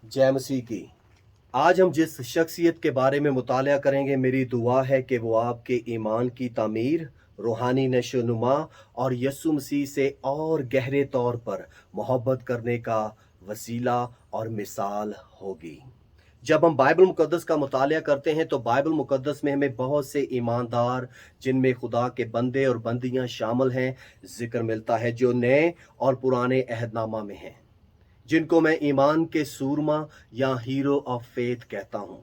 जय मसीह की। आज हम जिस शख्सियत के बारे में मुतालिया करेंगे, मेरी दुआ है कि वो आपके ईमान की तामीर, रूहानी नशोनुमा और यस्सु मसीह से और गहरे तौर पर मोहब्बत करने का वसीला और मिसाल होगी। जब हम बाइबल मुकद्दस का मुतालिया करते हैं तो बाइबल मुकद्दस में हमें बहुत से ईमानदार, जिनमें खुदा के बंदे और बंदियां शामिल हैं, जिक्र मिलता है जो नए और पुराने अहदनामा में हैं, जिनको मैं ईमान के सूरमा या हीरो ऑफ फेथ कहता हूँ,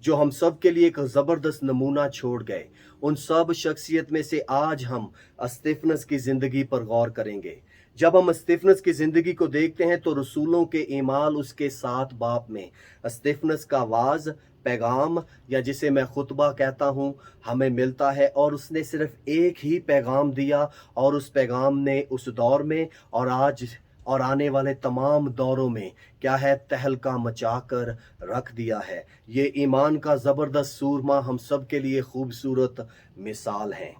जो हम सब के लिए एक ज़बरदस्त नमूना छोड़ गए। उन सब शख्सियत में से आज हम अस्तिफनस की ज़िंदगी पर गौर करेंगे। जब हम अस्तिफनस की ज़िंदगी को देखते हैं तो रसूलों के ईमाल उसके 7 बाब में अस्तिफनस का वाज, पैगाम या जिसे मैं खुतबा कहता हूँ, हमें मिलता है। और उसने सिर्फ एक ही पैगाम दिया और उस पैगाम ने उस दौर में और आज और आने वाले तमाम दौरों में क्या है, तहलका मचाकर रख दिया है। ये ईमान का ज़बरदस्त सूरमा हम सब के लिए खूबसूरत मिसाल हैं।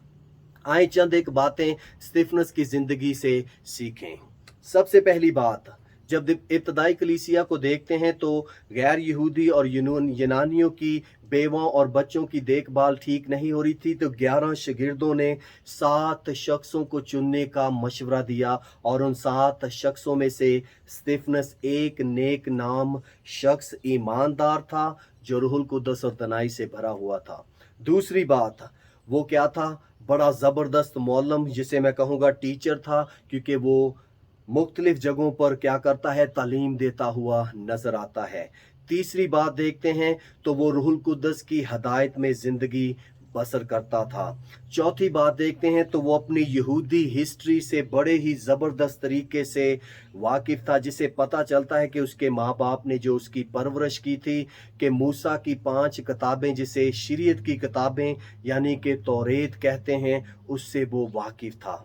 आए चंद एक बातें स्तिफनस की ज़िंदगी से सीखें। सबसे पहली बात, जब इब्तदाई कलीसिया को देखते हैं तो गैर यहूदी और यूनानियों की बेवाओं और बच्चों की देखभाल ठीक नहीं हो रही थी, तो 11 शागिर्दों ने 7 शख्सों को चुनने का मशवरा दिया और उन 7 शख्सों में से स्तिफनस एक नेक नाम शख्स ईमानदार था जो रूहुल कुद्दस और तनाई से भरा हुआ था। दूसरी बात, वो क्या था? बड़ा ज़बरदस्त मौलम, जिसे मैं कहूँगा टीचर था, क्योंकि वो मुख्तलिफ जगहों पर क्या करता है, तालीम देता हुआ नजर आता है। तीसरी बात देखते हैं तो वो रूहुल कुद्दस की हदायत में ज़िंदगी बसर करता था। चौथी बात देखते हैं तो वो अपनी यहूदी हिस्ट्री से बड़े ही ज़बरदस्त तरीके से वाकिफ़ था, जिसे पता चलता है कि उसके माँ बाप ने जो उसकी परवरिश की थी, कि मूसा की 5 किताबें, जिसे शरीयत की किताबें यानी कि तौरेत कहते हैं, उससे वो वाकिफ़ था।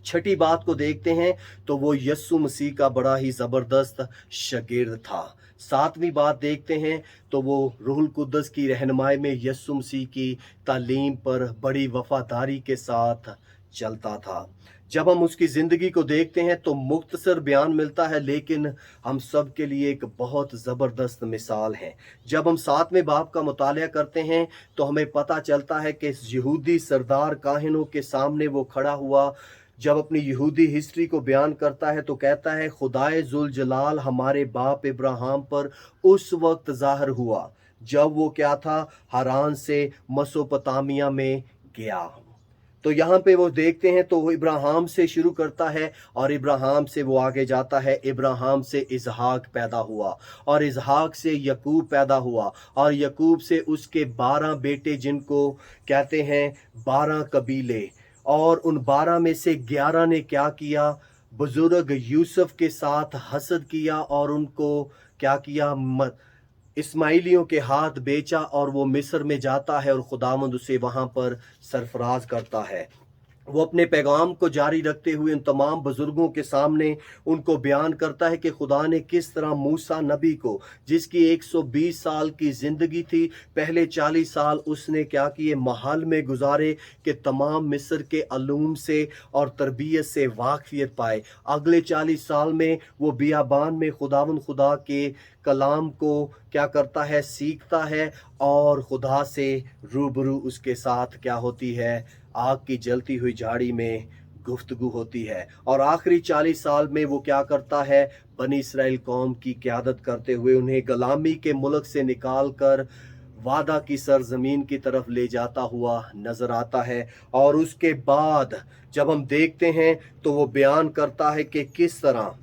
छठी बात को देखते हैं तो वो यस्सु मसीह का बड़ा ही ज़बरदस्त शागिर्द था। सातवीं बात देखते हैं तो वो रूहुल कुद्दस की रहनुमाई में यस्सु मसीह की तालीम पर बड़ी वफादारी के साथ चलता था। जब हम उसकी ज़िंदगी को देखते हैं तो मुख्तसर बयान मिलता है, लेकिन हम सब के लिए एक बहुत ज़बरदस्त मिसाल है। जब हम 7वें बाब का मुतालिया करते हैं तो हमें पता चलता है कि यहूदी सरदार काहिनों के सामने वो खड़ा हुआ। जब अपनी यहूदी हिस्ट्री को बयान करता है तो कहता है, खुदाए जुल जलाल हमारे बाप इब्राहिम पर उस वक्त ज़ाहिर हुआ जब वो क्या था, हारान से मसोपोटामिया में गया। तो यहाँ पे वो देखते हैं तो वो इब्राहिम से शुरू करता है और इब्राहिम से वो आगे जाता है। इब्राहिम से इसहाक पैदा हुआ और इसहाक से यकूब पैदा हुआ और यकूब से उसके 12 बेटे, जिनको कहते हैं 12 कबीले। और उन 12 में से 11 ने क्या किया, बुजुर्ग यूसुफ के साथ हसद किया और उनको क्या किया, इस्माइलियों के हाथ बेचा और वो मिस्र में जाता है और खुदावंद उसे वहां पर सरफराज करता है। वो अपने पैगाम को जारी रखते हुए उन तमाम बुजुर्गों के सामने उनको बयान करता है कि खुदा ने किस तरह मूसा नबी को, जिसकी 120 साल की ज़िंदगी थी, पहले 40 साल उसने क्या किए, महल में गुजारे कि तमाम मिस्र के अलूम से और तरबियत से वाकफियत पाए। अगले 40 साल में वो बियाबान में खुदा के कलाम को क्या करता है, सीखता है और खुदा से रूबरू उसके साथ क्या होती है, आग की जलती हुई झाड़ी में गुफ्तगू होती है। और आखिरी 40 साल में वो क्या करता है, बनी इसराइल कौम की क़यादत करते हुए उन्हें गुलामी के मुल्क से निकाल कर वादा की सरजमीन की तरफ ले जाता हुआ नजर आता है। और उसके बाद जब हम देखते हैं तो वो बयान करता है कि किस तरह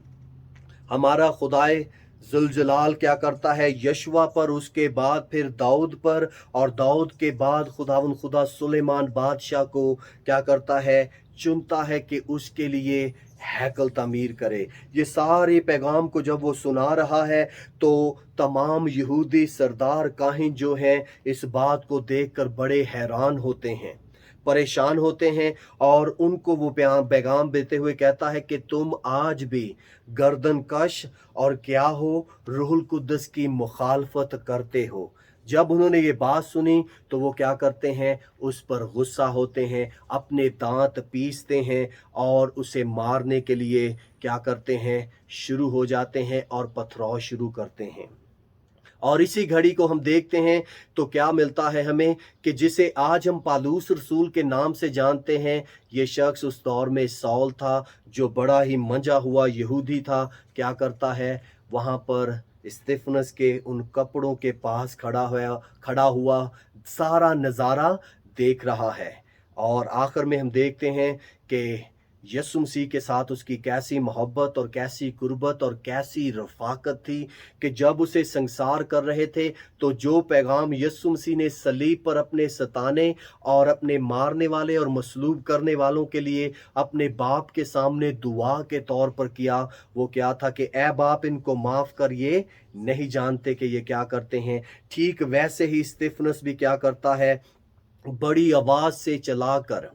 हमारा खुदाए जुलजलाल क्या करता है, यशवा पर, उसके बाद फिर दाऊद पर, और दाऊद के बाद खुदा सुलेमान बादशाह को क्या करता है, चुनता है कि उसके लिए हैकल तामीर करे। ये सारे पैगाम को जब वो सुना रहा है तो तमाम यहूदी सरदार काहिन जो हैं इस बात को देखकर बड़े हैरान होते हैं, परेशान होते हैं और उनको वो पैगाम देते हुए कहता है कि तुम आज भी गर्दन कश और क्या हो, रूहुल कुद्दस की मुखालफत करते हो। जब उन्होंने ये बात सुनी तो वो क्या करते हैं, उस पर गुस्सा होते हैं, अपने दांत पीसते हैं और उसे मारने के लिए क्या करते हैं, शुरू हो जाते हैं और पथराव शुरू करते हैं। और इसी घड़ी को हम देखते हैं तो क्या मिलता है हमें कि जिसे आज हम पालूस रसूल के नाम से जानते हैं, ये शख्स उस दौर में सौल था, जो बड़ा ही मंजा हुआ यहूदी था। क्या करता है, वहाँ पर स्तिफनस के उन कपड़ों के पास खड़ा हुआ सारा नज़ारा देख रहा है। और आखिर में हम देखते हैं कि यीशु मसीह के साथ उसकी कैसी मोहब्बत और कैसी कुर्बत और कैसी रफ़ाकत थी कि जब उसे संसार कर रहे थे तो जो पैगाम यीशु मसीह ने सलीब पर अपने सताने और अपने मारने वाले और मसलूब करने वालों के लिए अपने बाप के सामने दुआ के तौर पर किया, वो क्या था कि ए बाप, इनको माफ़ कर, ये नहीं जानते कि ये क्या करते हैं। ठीक वैसे ही स्तिफनस भी क्या करता है, बड़ी आवाज़ से चलाकर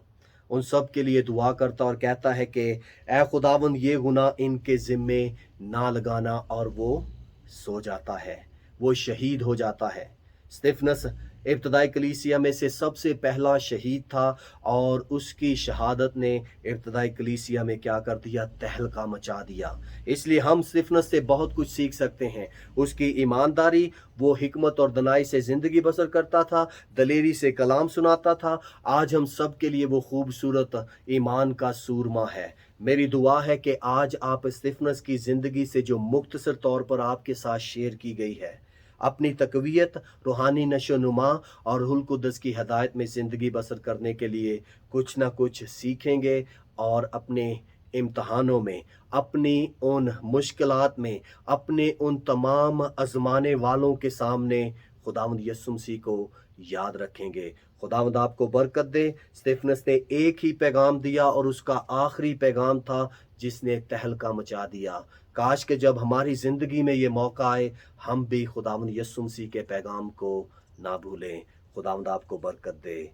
उन सब के लिए दुआ करता और कहता है कि ए खुदावंद, ये गुनाह इनके ज़िम्मे ना लगाना, और वो सो जाता है, वो शहीद हो जाता है। स्तिफनस इब्तदाई कलीसिया में से सबसे पहला शहीद था और उसकी शहादत ने इब्तदाई कलीसिया में क्या कर दिया, तहलका मचा दिया। इसलिए हम स्तिफनस से बहुत कुछ सीख सकते हैं। उसकी ईमानदारी, वो हिकमत और दनाई से ज़िंदगी बसर करता था, दलेरी से कलाम सुनाता था। आज हम सब के लिए वो खूबसूरत ईमान का सूरमा है। मेरी दुआ है कि आज आप स्तिफनस की ज़िंदगी से जो मुख्तसर तौर पर आपके साथ शेयर की गई है, अपनी तकवीयत, रूहानी नशोनुमा और रूहुल कुद्दस की हदायत में ज़िंदगी बसर करने के लिए कुछ ना कुछ सीखेंगे और अपने इम्तहानों में, अपनी उन मुश्किलात में, अपने उन तमाम आजमाने वालों के सामने खुदावंद यीशु मसीह को याद रखेंगे। खुदावंद आपको बरकत दे। स्तिफनस ने एक ही पैगाम दिया और उसका आखिरी पैगाम था जिसने तहलका मचा दिया। काश के जब हमारी ज़िंदगी में ये मौका आए, हम भी खुदावंद यीशु मसीह के पैगाम को ना भूलें। खुदावंद आपको बरकत दे।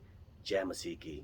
जय मसीह की।